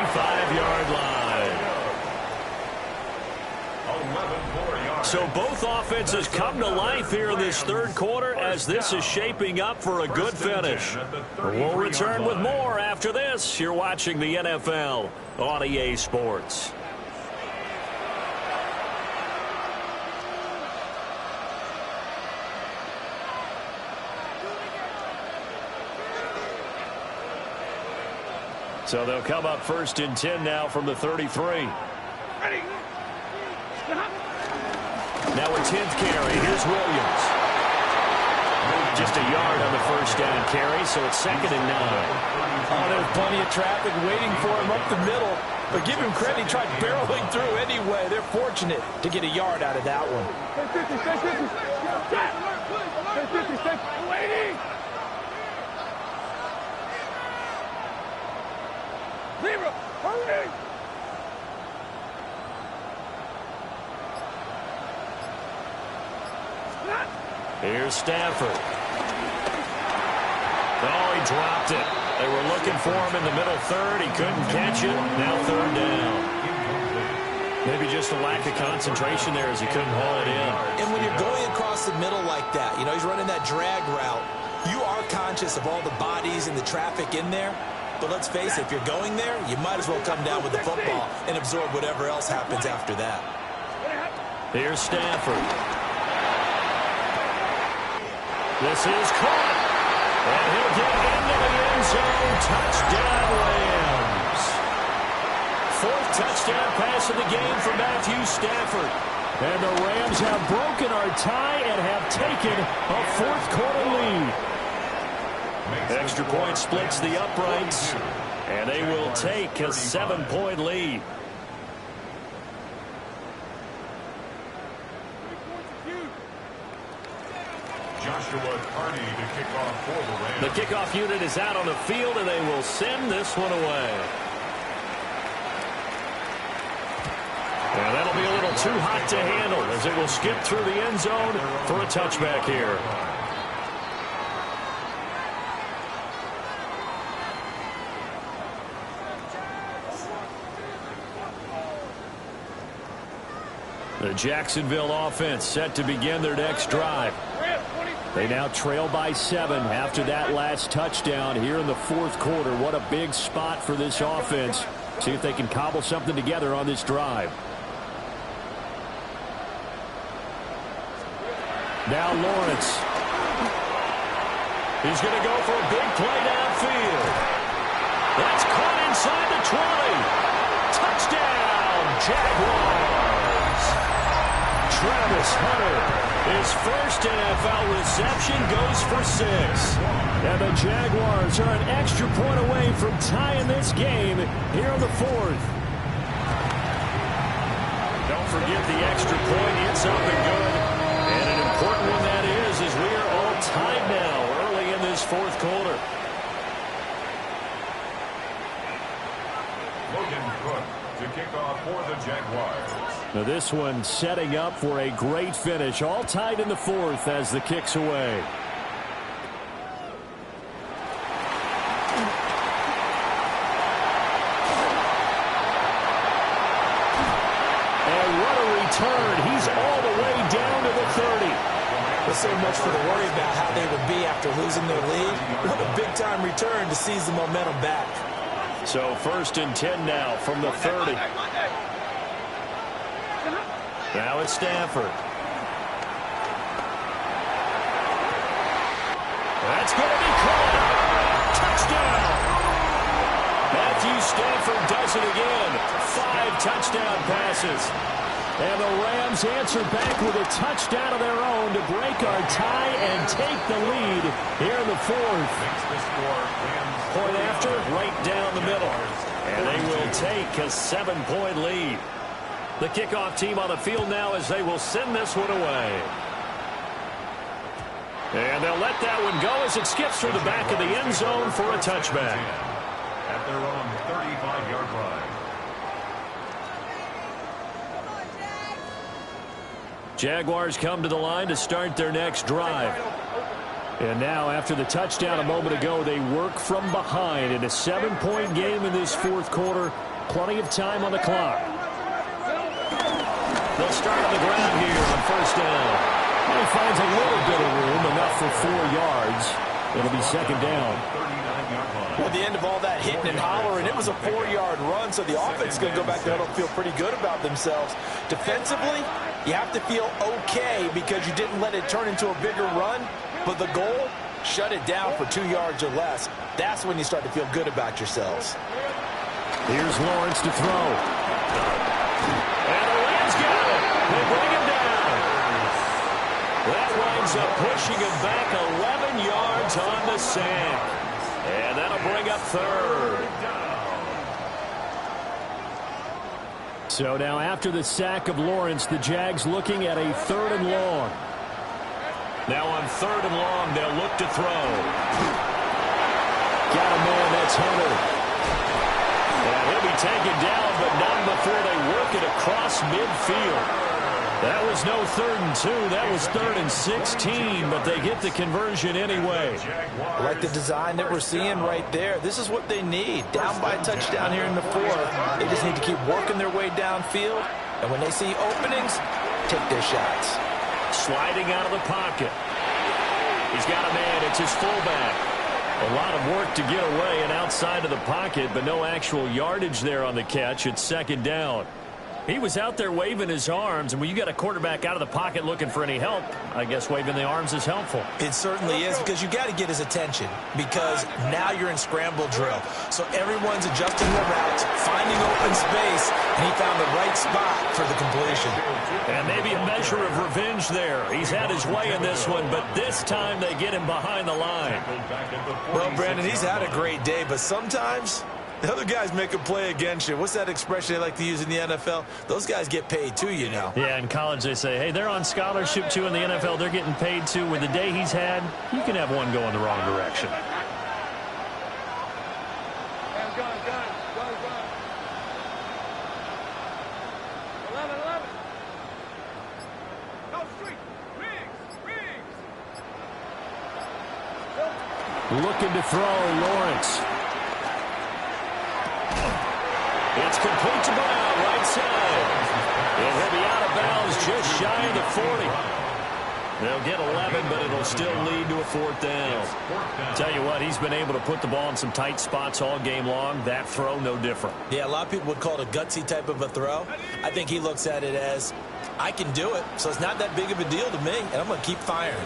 5-yard line. 11 yards. So both offenses come to life here in this third quarter as this is shaping up for a good finish. We'll return with more after this. You're watching the NFL on EA Sports. So they'll come up 1st and 10 now from the 33. Ready. Now a 10th carry. Here's Williams. Just a yard on the first down carry, so it's 2nd and 9. Oh, there's plenty of traffic waiting for him up the middle. But give him credit, he tried barreling through anyway. They're fortunate to get a yard out of that one. Waiting. Zero. Hurry. Here's Stafford. Oh, he dropped it. They were looking for him in the middle third. He couldn't catch it. Now 3rd down. Maybe just a lack of concentration there as he couldn't haul it in. And when you're going across the middle like that, you know, he's running that drag route, you are conscious of all the bodies and the traffic in there. But let's face it, if you're going there, you might as well come down with the football and absorb whatever else happens after that. Here's Stafford. This is caught. And he'll get into the end zone. Touchdown, Rams. 4th touchdown pass of the game for Matthew Stafford. And the Rams have broken our tie and have taken a 4th quarter lead. Extra point splits the uprights, and they will take a 7-point lead. Joshua Carney to kick off for the Rams. The kickoff unit is out on the field, and they will send this one away. And that'll be a little too hot to handle as it will skip through the end zone for a touchback here. The Jacksonville offense set to begin their next drive. They now trail by 7 after that last touchdown here in the 4th quarter. What a big spot for this offense. See if they can cobble something together on this drive. Now Lawrence. He's going to go for a big play downfield. That's caught inside the 20. Touchdown, Jaguars. Travis Hunter, his first NFL reception, goes for 6. And the Jaguars are an extra point away from tying this game here in the 4th. Don't forget the extra point. It's up and good. And an important one that is as we are all tied now early in this 4th quarter. Logan Cook to kick off for the Jaguars. Now this one setting up for a great finish. All tied in the 4th as the kick's away. And what a return. He's all the way down to the 30. There's so much for the worry about how they would be after losing their lead. What a big-time return to seize the momentum back. So 1st and 10 now from the 30. Now it's Stafford. That's going to be caught. Touchdown. Matthew Stafford does it again. 5 touchdown passes. And the Rams answer back with a touchdown of their own to break our tie and take the lead here in the 4th. Point after, right down the middle. And they will take a 7-point lead. The kickoff team on the field now as they will send this one away. And they'll let that one go as it skips through the back of the end zone for a touchback. At their own 35-yard line. Jaguars come to the line to start their next drive. And now, after the touchdown a moment ago, they work from behind in a 7-point game in this fourth quarter. Plenty of time on the clock. They'll start on the ground here on first down. He finds a little bit of room, enough for 4 yards. It'll be second down. At the end of all that hitting and hollering, it was a 4-yard run, so the offense is going to go back there and feel pretty good about themselves. Defensively, you have to feel okay because you didn't let it turn into a bigger run, but the goal, shut it down for 2 yards or less. That's when you start to feel good about yourselves. Here's Lawrence to throw. And the Rams got it. They bring him down. That winds up pushing him back 11 yards on the sack. And that'll bring up third. So now after the sack of Lawrence, the Jags looking at a 3rd and long. Now on 3rd and long, they'll look to throw. Got a man, that's Hunter. And he'll be taken down, but not before they work it across midfield. That was no 3rd and 2. That was 3rd and 16, but they get the conversion anyway. I like the design that we're seeing right there. This is what they need. Down by a touchdown here in the 4th. They just need to keep working their way downfield. And when they see openings, take their shots. Sliding out of the pocket. He's got a man. It's his fullback. A lot of work to get away and outside of the pocket, but no actual yardage there on the catch. It's second down. He was out there waving his arms, and when you got a quarterback out of the pocket looking for any help, I guess waving the arms is helpful. It certainly is, because you got to get his attention, because now you're in scramble drill. So everyone's adjusting their routes, finding open space, and he found the right spot for the completion. And maybe a measure of revenge there. He's had his way in this one, but this time they get him behind the line. Well, Brandon, he's had a great day, but sometimes the other guys make a play against you. What's that expression they like to use in the NFL? Those guys get paid too, you know. Yeah, in college they say, hey, they're on scholarship too. In the NFL, they're getting paid too. With the day he's had, you can have one go in the wrong direction. Looking to throw, Lawrence. It's complete to Brown, right side. And he'll be out of bounds just shy of the 40. They'll get 11, but it'll still lead to a 4th down. Tell you what, he's been able to put the ball in some tight spots all game long. That throw, no different. Yeah, a lot of people would call it a gutsy type of a throw. I think he looks at it as, I can do it, so it's not that big of a deal to me, and I'm going to keep firing.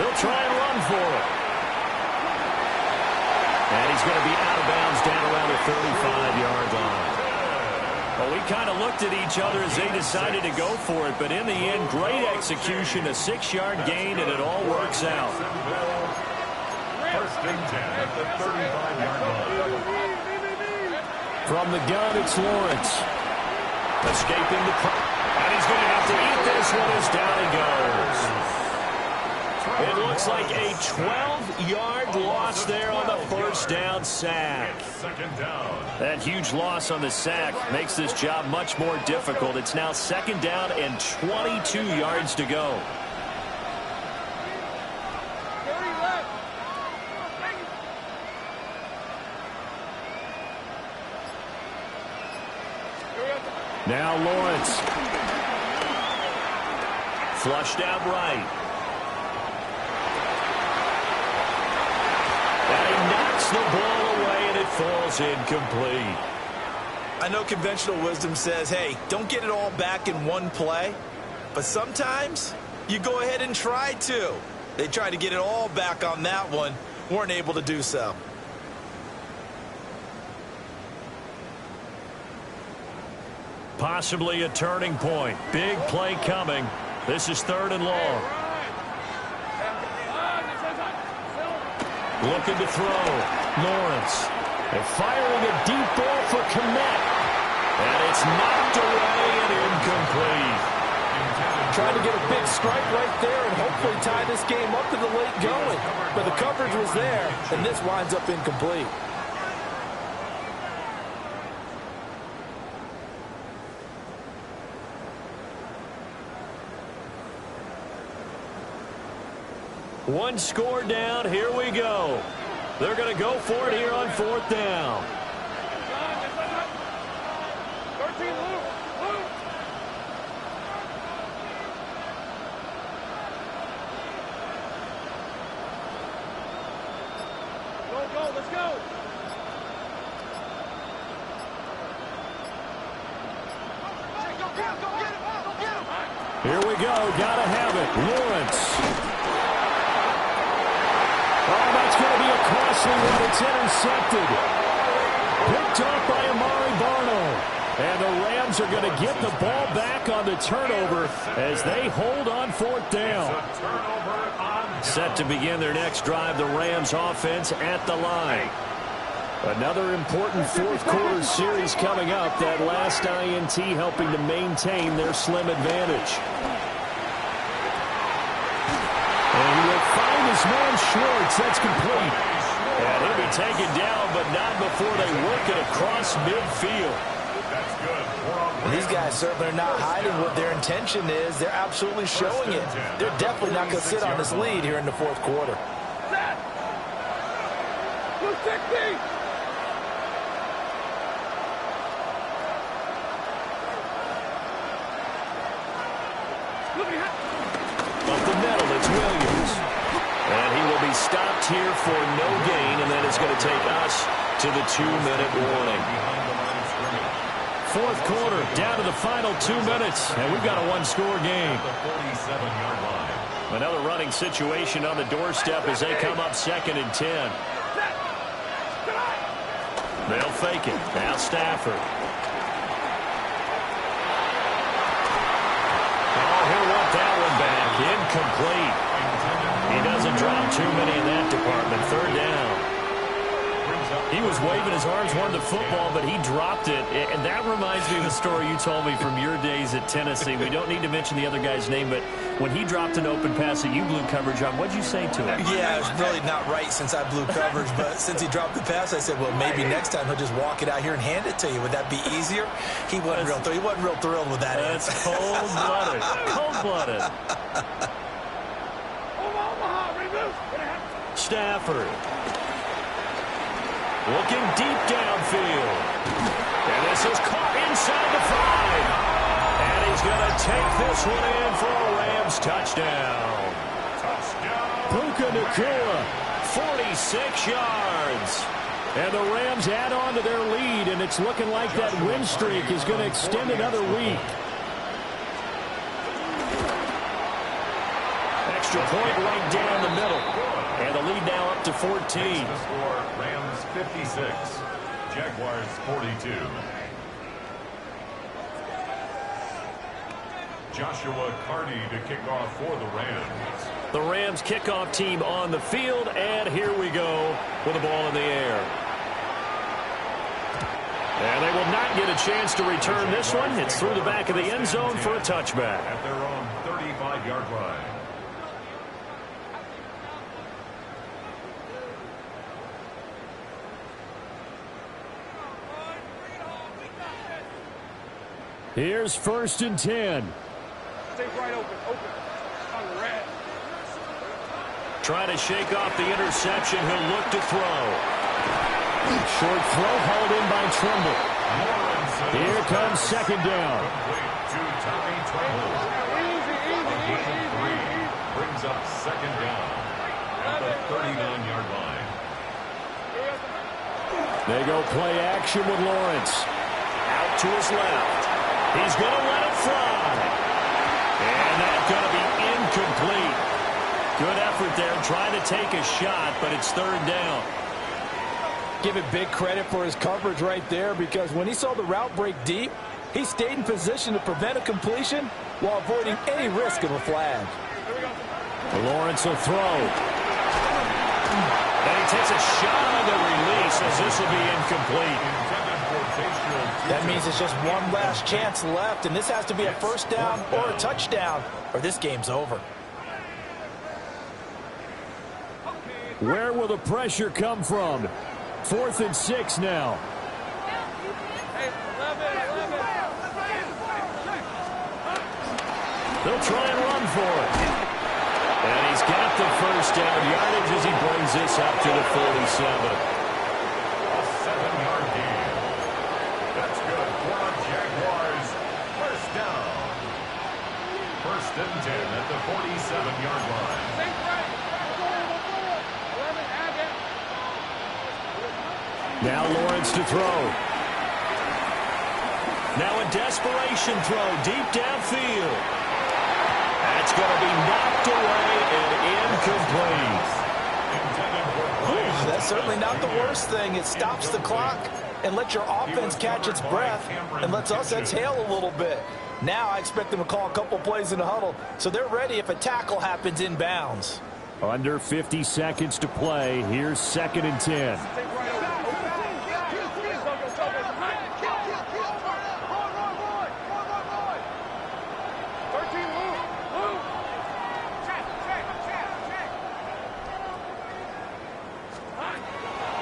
They'll try and run for it. And he's going to be out of bounds down around the 35-yard line. Well, we kind of looked at each other as they decided to go for it, but in the end, great execution, a 6-yard gain, and it all works out. First and 10 at the 35-yard line. From the gun, it's Lawrence. Escaping the and he's going to have to eat this one as down he goes. It looks like a 12-yard loss there on the first down sack. Second down. That huge loss on the sack makes this job much more difficult. It's now second down and 22 yards to go. Now Lawrence. Flushed out right. And he knocks the ball away, and it falls incomplete. I know conventional wisdom says, hey, don't get it all back in one play. But sometimes you go ahead and try to. They tried to get it all back on that one. Weren't able to do so. Possibly a turning point. Big play coming. This is third and long. Looking to throw. Lawrence. And firing a deep ball for Kmet. And it's knocked away and incomplete. Trying to get a big strike right there and hopefully tie this game up to the late going. But the coverage was there, and this winds up incomplete. One score down. Here we go. They're going to go for it here on 4th down. 13, Luke. Go, let's go. Here we go. Gotta have it. Lawrence. Oh, that's going to be a costly one. It's intercepted. Picked off by Amari Barno. And the Rams are going to get the ball back on the turnover as they hold on 4th down. Set to begin their next drive, the Rams offense at the line. Another important 4th quarter series coming up. That last INT helping to maintain their slim advantage. And he will find his man Schwartz. That's complete. And he'll be taken down, but not before they work it across midfield. That's good. These guys certainly are not hiding what their intention is. They're absolutely showing it. They're definitely not going to sit on this lead here in the 4th quarter. Set. 260. Up the middle, it's Williams. And he will be stopped here for no gain, and that is going to take us to the 2-minute warning. 4th quarter, down to the final 2 minutes, and we've got a one-score game. Another running situation on the doorstep as they come up 2nd and 10. They'll fake it. Now Stafford. Oh, he'll want that one back. Incomplete. He doesn't drop too many in that department. 3rd down. He was waving his arms, wanted the football, but he dropped it. And that reminds me of the story you told me from your days at Tennessee. We don't need to mention the other guy's name, but when he dropped an open pass that you blew coverage on, what'd you say to him? Yeah, it's really not right since I blew coverage, but since he dropped the pass, I said, well, maybe next time he'll just walk it out here and hand it to you. Would that be easier? He wasn't real thrilled with that. That's cold-blooded. Cold-blooded. Stafford. Looking deep downfield. And this is caught inside the 5. And he's going to take this one in for a Rams touchdown. Puka Nacua. 46 yards. And the Rams add on to their lead, and it's looking like that win streak is going to extend another week. Extra point right down the middle. And the lead now up to 14. The score, Rams 56, Jaguars 42. Joshua Carty to kick off for the Rams. The Rams kickoff team on the field, and here we go with the ball in the air. And they will not get a chance to return this one. It's through the back of the end zone for a touchback. At their own 35-yard line. Here's 1st and 10. Stay right open. On the red. Trying to shake off the interception. He'll look to throw. Short throw hauled in by Trumbull. Here comes 2nd down. To Tommy Trumbull. Brings up 2nd down at the 39-yard line. They go play action with Lawrence. Out to his left. He's going to let it fly. And that's going to be incomplete. Good effort there trying to take a shot, but it's 3rd down. Give it big credit for his coverage right there, because when he saw the route break deep, he stayed in position to prevent a completion while avoiding any risk of a flag. Lawrence will throw. And he takes a shot on the release as this will be incomplete. That means it's just one last chance left, and this has to be a first down or a touchdown, or this game's over. Where will the pressure come from? 4th and 6 now. They'll try and run for it. And he's got the first down yardage as he brings this up to the 47. A 7-yard gain. That's good for the Jaguars. First down. 1st and 10 at the 47-yard line. Now Lawrence to throw. Now a desperation throw deep downfield. That's going to be knocked away and incomplete. That's certainly not the worst thing. It stops the clock and lets your offense catch its breath and lets us exhale a little bit. Now I expect them to call a couple plays in the huddle so they're ready if a tackle happens inbounds. Under 50 seconds to play. Here's 2nd and 10.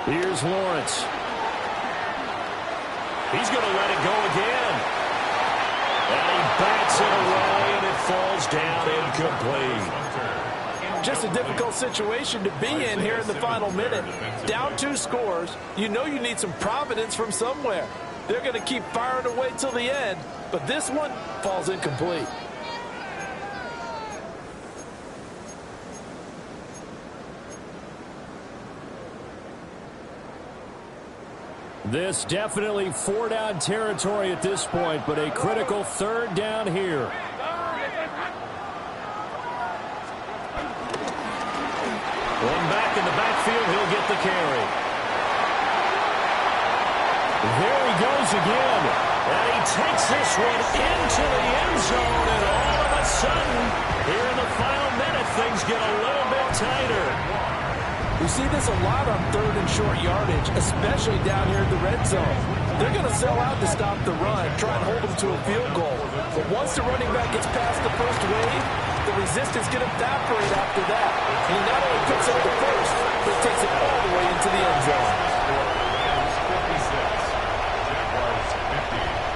Here's Lawrence. He's going to let it go again. And he bats it away, and it falls down incomplete. Just a difficult situation to be in here in the final minute. Down 2 scores. You know you need some providence from somewhere. They're going to keep firing away till the end, but this one falls incomplete. This definitely 4-down territory at this point, but a critical 3rd down here. One back in the backfield, he'll get the carry. There he goes again. And he takes this one into the end zone, and all of a sudden, here in the final minute, things get a little bit tighter. We see this a lot on 3rd and short yardage, especially down here in the red zone. They're going to sell out to stop the run, try and hold them to a field goal. But once the running back gets past the first wave, the resistance can evaporate after that. And he not only picks up the first, but takes it all the way into the end zone. 56. Jaguars 50.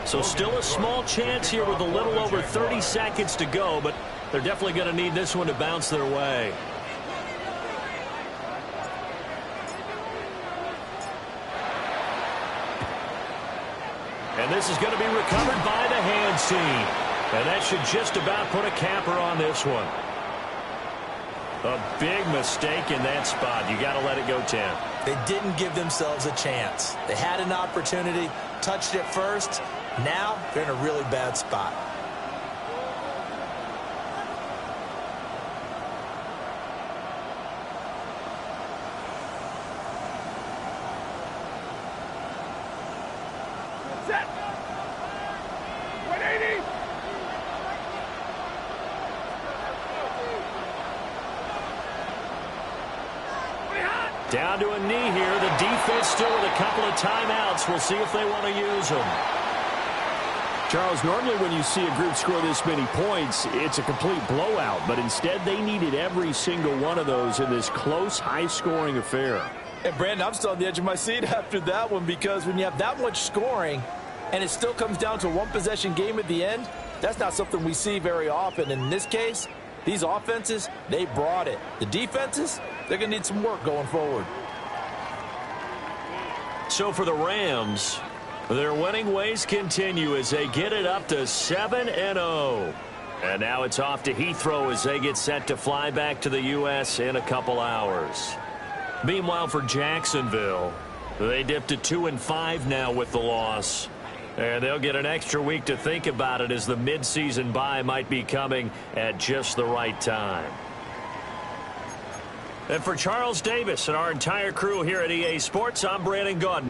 So still a small chance here with a little over 30 seconds to go, but they're definitely going to need this one to bounce their way. And this is going to be recovered by the hands team. And that should just about put a capper on this one. A big mistake in that spot. You got to let it go 10. They didn't give themselves a chance. They had an opportunity, touched it first. Now they're in a really bad spot. Set. 180. Down to a knee here. The defense still with a couple of timeouts. We'll see if they want to use them. Charles, normally when you see a group score this many points, it's a complete blowout. But instead, they needed every single one of those in this close, high-scoring affair. And, Brandon, I'm still on the edge of my seat after that one because when you have that much scoring and it still comes down to a one-possession game at the end, that's not something we see very often. And in this case, these offenses, they brought it. The defenses, they're going to need some work going forward. So for the Rams, their winning ways continue as they get it up to 7-0. And now it's off to Heathrow as they get set to fly back to the U.S. in a couple hours. Meanwhile, for Jacksonville, they dipped to 2-5 now with the loss. And they'll get an extra week to think about it as the midseason bye might be coming at just the right time. And for Charles Davis and our entire crew here at EA Sports, I'm Brandon Gaudin.